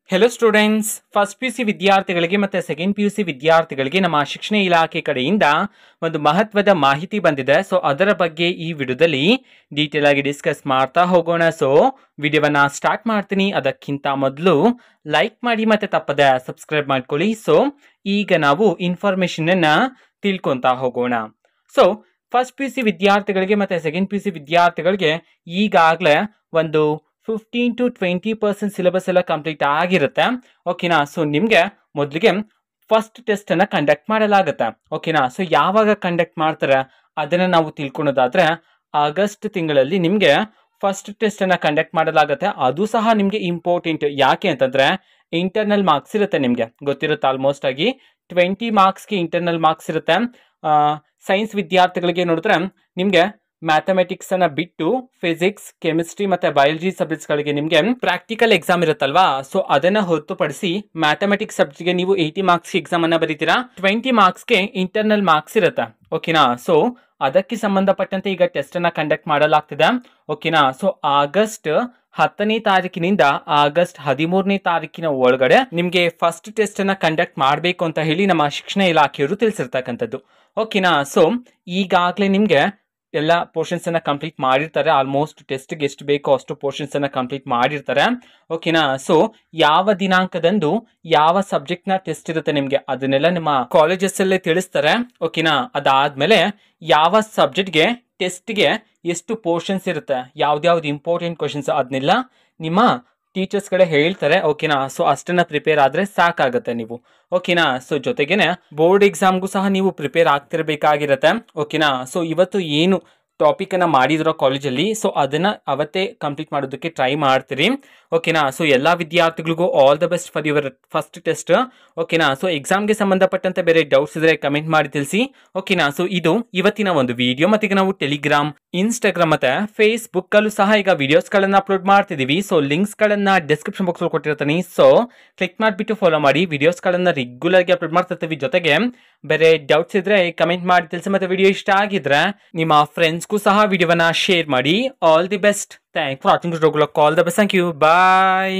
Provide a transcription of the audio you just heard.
Hello students, first P U C ವಿದ್ಯಾರ್ಥಿಗಳಿಗೆ ಮತ್ತು second P U C ವಿದ್ಯಾರ್ಥಿಗಳಿಗೆ ನಮ್ಮ ಶಿಕ್ಷಣ ಇಲಾಖೆ ಕಡೆಯಿಂದ ಒಂದು ಮಹತ್ವದ ಮಾಹಿತಿ ಬಂದಿದೆ. ಸೊ ಅದರ ಬಗ್ಗೆ ಈ ವಿಡಿಯೋದಲ್ಲಿ ಡೀಟೇಲ್ ಆಗಿ ಡಿಸ್ಕಸ್ ಮಾಡ್ತಾ ಹೋಗೋಣ. ಸೊ ವಿಡಿಯೋವನ್ನ ಸ್ಟಾರ್ಟ್ ಮಾಡ್ತೀನಿ. ಅದಕ್ಕಿಂತ ಮೊದಲು ಲೈಕ್ ಮಾಡಿ ಮತ್ತು ತಪ್ಪದೆ ಸಬ್ಸ್ಕ್ರೈಬ್ ಮಾಡ್ಕೊಳ್ಳಿ. ಸೊ ಈಗ ನಾವು ಇನ್ಫಾರ್ಮೇಶನ್ ಅನ್ನ ತಿಳ್ಕೊಂತಾ ಹೋಗೋಣ. So first P U C ವಿದ್ಯಾರ್ಥಿಗಳಿಗೆ ಮತ್ತು ಸೆಕೆಂಡ್ ಪಿ ಯು ಸಿ ವಿದ್ಯಾರ್ಥಿಗಳಿಗೆ ಈಗಾಗಲೇ ಒಂದು 15 to 20% ಸಿಲೆಬಸ್ ಎಲ್ಲ ಕಂಪ್ಲೀಟ್ ಆಗಿರುತ್ತೆ. ಓಕೆನಾ. ಸೊ ನಿಮಗೆ ಮೊದಲಿಗೆ ಫಸ್ಟ್ ಟೆಸ್ಟ್ ಅನ್ನ ಕಂಡಕ್ಟ್ ಮಾಡಲಾಗುತ್ತೆ. ಓಕೆನಾ. ಸೊ ಯಾವಾಗ ಕಂಡಕ್ಟ್ ಮಾಡ್ತಾರೆ ಅದನ್ನ ನಾವು ತಿಳ್ಕೊಳೋದಾದ್ರೆ ಆಗಸ್ಟ್ ತಿಂಗಳಲ್ಲಿ ನಿಮಗೆ ಫಸ್ಟ್ ಟೆಸ್ಟ್ ಅನ್ನ ಕಂಡಕ್ಟ್ ಮಾಡಲಾಗುತ್ತೆ. ಅದು ಸಹ ನಿಮಗೆ ಇಂಪಾರ್ಟೆಂಟ್. ಯಾಕೆ ಅಂತಂದ್ರೆ ಇಂಟರ್ನಲ್ ಮಾರ್ಕ್ಸ್ ಇರುತ್ತೆ. ನಿಮಗೆ ಗೊತ್ತಿರುತ್ತೆ ಆಲ್ಮೋಸ್ಟ್ ಆಗಿ 20 ಮಾರ್ಕ್ಸ್ಗೆ ಇಂಟರ್ನಲ್ ಮಾರ್ಕ್ಸ್ ಇರುತ್ತೆ. ಸೈನ್ಸ್ ವಿದ್ಯಾರ್ಥಿಗಳಿಗೆ ನೋಡಿದ್ರೆ ನಿಮಗೆ ಮ್ಯಾಥಮೆಟಿಕ್ಸ್ ಅನ್ನ ಬಿಟ್ಟು ಫಿಸಿಕ್ಸ್, ಕೆಮಿಸ್ಟ್ರಿ ಮತ್ತೆ ಬಯಾಲಜಿ ಸಬ್ಜೆಕ್ಟ್ಸ್ ಗಳಿಗೆ ನಿಮಗೆ ಪ್ರಾಕ್ಟಿಕಲ್ ಎಕ್ಸಾಮ್ ಇರುತ್ತಲ್ವಾ. ಸೊ ಅದನ್ನ ಹೊರತುಪಡಿಸಿ ಮ್ಯಾಥಮೆಟಿಕ್ಸ್ ಸಬ್ಜೆಕ್ಟ್ಗೆ ನೀವು 80 ಮಾರ್ಕ್ಸ್ ಎಕ್ಸಾಮ್ ಅನ್ನ ಬರೀತೀರಾ. 20 ಮಾರ್ಕ್ಸ್ಗೆ ಇಂಟರ್ನಲ್ ಮಾರ್ಕ್ಸ್ ಇರುತ್ತೆ. ಓಕೆನಾ. ಸೊ ಅದಕ್ಕೆ ಸಂಬಂಧಪಟ್ಟಂತೆ ಈಗ ಟೆಸ್ಟ್ ಅನ್ನ ಕಂಡಕ್ಟ್ ಮಾಡಲಾಗ್ತಿದೆ. ಓಕೆನಾ. ಸೊ ಆಗಸ್ಟ್ 10ನೇ ತಾರೀಕಿನಿಂದ ಆಗಸ್ಟ್ 13ನೇ ತಾರೀಕಿನ ಒಳಗಡೆ ನಿಮಗೆ ಫಸ್ಟ್ ಟೆಸ್ಟ್ ಅನ್ನ ಕಂಡಕ್ಟ್ ಮಾಡಬೇಕು ಅಂತ ಹೇಳಿ ನಮ್ಮ ಶಿಕ್ಷಣ ಇಲಾಖೆಯವರು ತಿಳಿಸಿರ್ತಕ್ಕಂಥದ್ದು. ಓಕೆನಾ. ಸೊ ಈಗಾಗಲೇ ನಿಮಗೆ ಎಲ್ಲ ಪೋರ್ಷನ್ಸ್ ಅನ್ನ ಕಂಪ್ಲೀಟ್ ಮಾಡಿರ್ತಾರೆ. ಆಲ್ಮೋಸ್ಟ್ ಟೆಸ್ಟ್ಗೆ ಎಷ್ಟು ಬೇಕೋ ಅಷ್ಟು ಪೋರ್ಷನ್ಸ್ ಅನ್ನ ಕಂಪ್ಲೀಟ್ ಮಾಡಿರ್ತಾರೆ. ಓಕೆನಾ. ಸೊ ಯಾವ ದಿನಾಂಕದಂದು ಯಾವ ಸಬ್ಜೆಕ್ಟ್ ನ ಟೆಸ್ಟ್ ಇರುತ್ತೆ ನಿಮಗೆ ಅದನ್ನೆಲ್ಲ ನಿಮ್ಮ ಕಾಲೇಜಸ್ ಅಲ್ಲೇ ತಿಳಿಸ್ತಾರೆ. ಓಕೆನಾ. ಅದಾದ್ಮೇಲೆ ಯಾವ ಸಬ್ಜೆಕ್ಟ್ಗೆ ಟೆಸ್ಟ್ಗೆ ಎಷ್ಟು ಪೋರ್ಷನ್ಸ್ ಇರುತ್ತೆ, ಯಾವ್ದ್ಯಾವ್ದು ಇಂಪಾರ್ಟೆಂಟ್ ಕ್ವಶನ್ಸ್ ಅದನ್ನೆಲ್ಲ ನಿಮ್ಮ ಟೀಚರ್ಸ್ ಕಡೆ ಹೇಳ್ತಾರೆ. ಓಕೆನಾ. ಸೊ ಅಷ್ಟನ್ನ ಪ್ರಿಪೇರ್ ಆದ್ರೆ ಸಾಕಾಗುತ್ತೆ ನೀವು. ಓಕೆನಾ. ಸೊ ಜೊತೆಗೇನೆ ಬೋರ್ಡ್ ಎಕ್ಸಾಮ್ಗೂ ಸಹ ನೀವು ಪ್ರಿಪೇರ್ ಆಗ್ತಿರ್ಬೇಕಾಗಿರತ್ತೆ. ಓಕೆನಾ. ಸೊ ಇವತ್ತು ಏನು ಟಾಪಿಕ್ ಅನ್ನ ಮಾಡಿದಿರೋ ಕಾಲೇಜಲ್ಲಿ ಸೊ ಅದನ್ನ ಅವತ್ತೇ ಕಂಪ್ಲೀಟ್ ಮಾಡೋದಕ್ಕೆ ಟ್ರೈ ಮಾಡ್ತೀರಿ. ಓಕೆನಾ. ಸೊ ಎಲ್ಲಾ ವಿದ್ಯಾರ್ಥಿಗಳಿಗೂ all the best for your first test. ಓಕೆನಾ. ಸೊ ಎಕ್ಸಾಮ್ಗೆ ಸಂಬಂಧಪಟ್ಟಂತೆ ಬೇರೆ ಡೌಟ್ಸ್ ಇದ್ರೆ ಕಮೆಂಟ್ ಮಾಡಿ ತಿಳಿಸಿ. ಓಕೆನಾ. ಸೊ ಇದು ಇವತ್ತಿನ ಒಂದು ವಿಡಿಯೋ. ಮತ್ತೆ ಈಗ ನಾವು ಟೆಲಿಗ್ರಾಮ್, ಇನ್ಸ್ಟಾಗ್ರಾಮ್ ಮತ್ತೆ ಫೇಸ್ಬುಕ್ ಅಲ್ಲೂ ಸಹ ಈಗ ವಿಡಿಯೋಸ್ ಗಳನ್ನ ಅಪ್ಲೋಡ್ ಮಾಡ್ತಿದೀವಿ. ಸೊ ಲಿಂಕ್ಸ್ ಗಳನ್ನ ಡಿಸ್ಕ್ರಿಪ್ಷನ್ ಬಾಕ್ಸ್ ಅಲ್ಲಿ ಕೊಟ್ಟಿರ್ತೀನಿ. ಸೊ ಕ್ಲಿಕ್ ಮಾಡಿಬಿಟ್ಟು ಫಾಲೋ ಮಾಡಿ. ವಿಡಿಯೋಸ್ ಗಳನ್ನ ರೆಗ್ಯುಲರ್ ಆಗಿ ಅಪ್ಲೋಡ್ ಮಾಡ್ತಿರ್ತೀವಿ. ಜೊತೆಗೆ ಬೇರೆ ಡೌಟ್ಸ್ ಇದ್ರೆ ಕಮೆಂಟ್ ಮಾಡಿ ತಿಳಿಸಿ. ಮತ್ತೆ ವಿಡಿಯೋ ಇಷ್ಟ ಆಗಿದ್ರೆ ನಿಮ್ಮ ಫ್ರೆಂಡ್ಸ್ಗೂ ಸಹ ವಿಡಿಯೋವನ್ನ ಶೇರ್ ಮಾಡಿ. All the best. Thank for watching. All the best. Thank you. Bye.